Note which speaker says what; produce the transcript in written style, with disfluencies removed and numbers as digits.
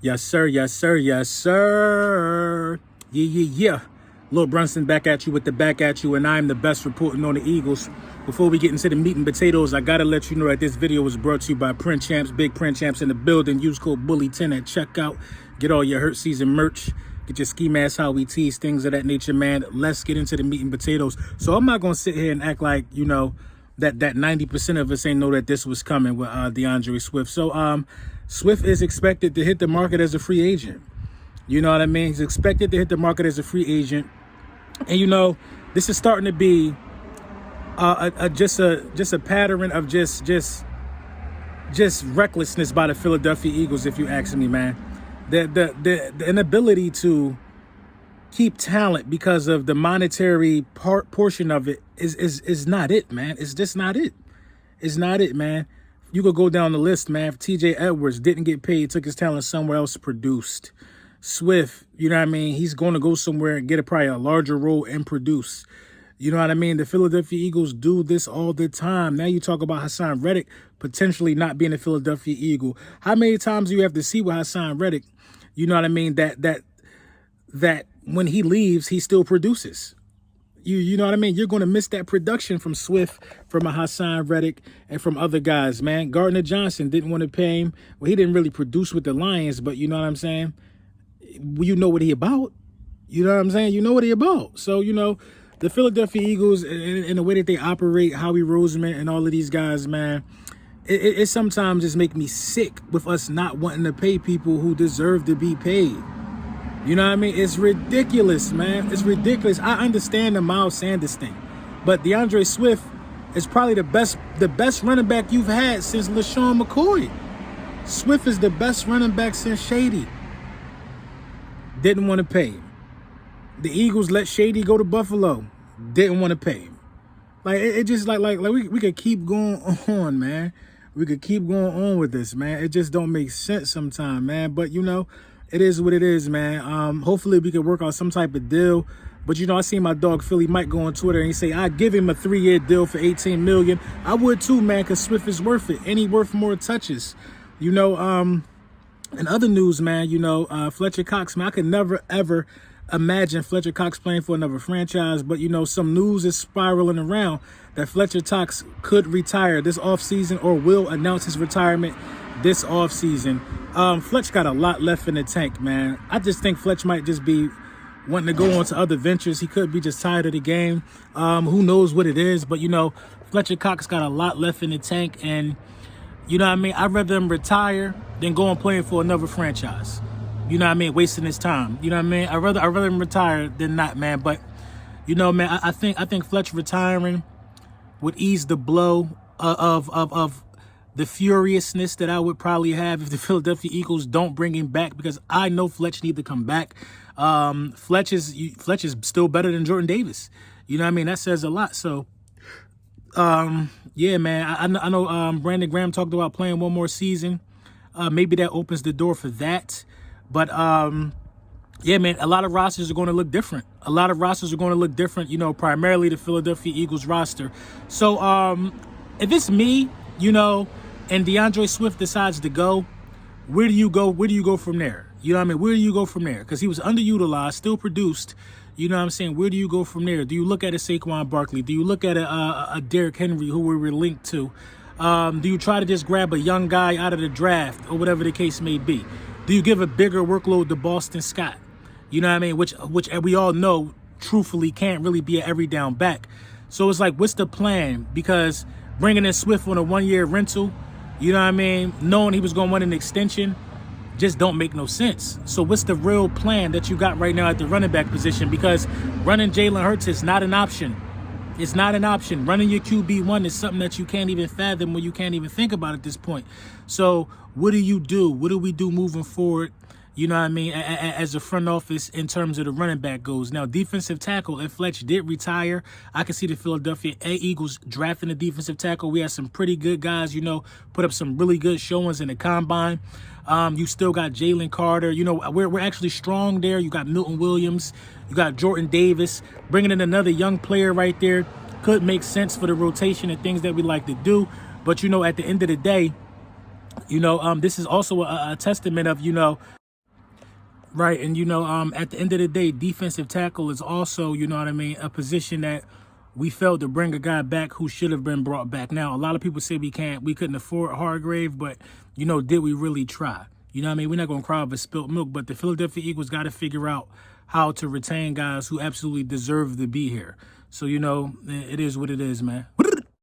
Speaker 1: Yes, sir. Yes, sir. Yes, sir. Yeah. Lil Brunson back at you with the back at you, and I'm the best reporting on the Eagles. Before we get into the meat and potatoes, I gotta let you know that this video was brought to you by Print Champs, Big Print Champs in the building. Use code BULLY10 at checkout. Get all your Hurt Season merch. Get your ski mask, how we tease, things of that nature, man. Let's get into the meat and potatoes. So I'm not gonna sit here and act like, that 90% of us ain't know that this was coming with Deandre Swift. So Swift is expected to hit the market as a free agent. You know what I mean? He's expected to hit the market as a free agent. And this is starting to be just a pattern of just recklessness by the Philadelphia Eagles, if you ask me, man. The inability to keep talent because of the monetary portion of it is not it, man. It's just not it. It's not it, man. You could go down the list, man. If TJ Edwards didn't get paid, took his talent somewhere else, produced. Swift, you know what I mean? He's going to go somewhere and get probably a larger role and produce. You know what I mean? The Philadelphia Eagles do this all the time. Now you talk about Hassan Reddick potentially not being a Philadelphia Eagle. How many times do you have to see with Hassan Reddick, you know what I mean, that when he leaves, he still produces? You know what I mean? You're going to miss that production from Swift, from a Hassan Reddick, and from other guys, man. Gardner Johnson didn't want to pay him. Well, he didn't really produce with the Lions, but you know what I'm saying? You know what he about. You know what I'm saying? You know what he about. So, the Philadelphia Eagles, in the way that they operate, Howie Roseman and all of these guys, man, it sometimes just make me sick with us not wanting to pay people who deserve to be paid. You know what I mean? It's ridiculous, man. It's ridiculous. I understand the Miles Sanders thing, but DeAndre Swift is probably the best running back you've had since LaShawn McCoy. Swift is the best running back since Shady. Didn't want to pay him. The Eagles let Shady go to Buffalo. Didn't want to pay him. Like it just like we could keep going on, man. We could keep going on with this, man. It just don't make sense sometimes, man. But it is what it is, man. Hopefully we can work out some type of deal. But I seen my dog Philly Mike go on Twitter and he say, "I give him a 3-year deal for $18 million." I would too, man, because Swift is worth it, and he worth more touches. In other news, man, Fletcher Cox, man, I could never ever imagine Fletcher Cox playing for another franchise, but some news is spiraling around that Fletcher Cox could retire this offseason or will announce his retirement this offseason. Fletch got a lot left in the tank, man. I just think Fletch might just be wanting to go on to other ventures. He could be just tired of the game. Who knows what it is, but Fletcher Cox got a lot left in the tank, and you know what I mean? I'd rather him retire than go and play for another franchise. You know what I mean? Wasting his time. You know what I mean? I'd rather him retire than not, man. But man, I think Fletcher retiring would ease the blow of the furiousness that I would probably have if the Philadelphia Eagles don't bring him back, because I know Fletch need to come back. Fletch is still better than Jordan Davis. You know what I mean? That says a lot. So, yeah, man, I know Brandon Graham talked about playing one more season. Maybe that opens the door for that. But, yeah, man, a lot of rosters are going to look different. Primarily the Philadelphia Eagles roster. So, if it's me, and DeAndre Swift decides to go, where do you go? Where do you go from there? You know what I mean? Where do you go from there? Because he was underutilized, still produced. You know what I'm saying? Where do you go from there? Do you look at a Saquon Barkley? Do you look at a Derrick Henry, who we were linked to? Do you try to just grab a young guy out of the draft or whatever the case may be? Do you give a bigger workload to Boston Scott? You know what I mean? Which we all know, truthfully, can't really be an every down back. So it's like, what's the plan? Because bringing in Swift on a 1-year rental, you know what I mean, knowing he was going to want an extension, just don't make no sense. So what's the real plan that you got right now at the running back position? Because running Jalen Hurts is not an option. It's not an option. Running your QB1 is something that you can't even fathom, or you can't even think about at this point. So what do you do? What do we do moving forward? You know what I mean, as a front office in terms of the running back goes. Now, defensive tackle, if Fletch did retire, I can see the Philadelphia Eagles drafting a defensive tackle. We have some pretty good guys, put up some really good showings in the combine. You still got Jalen Carter. We're actually strong there. You got Milton Williams. You got Jordan Davis. Bringing in another young player right there could make sense for the rotation and things that we like to do. But, at the end of the day, this is also a testament of, Right. And, at the end of the day, defensive tackle is also, a position that we failed to bring a guy back who should have been brought back. Now, a lot of people say we couldn't afford Hargrave, but, did we really try? We're not going to cry over spilt milk, but the Philadelphia Eagles got to figure out how to retain guys who absolutely deserve to be here. So, it is what it is, man.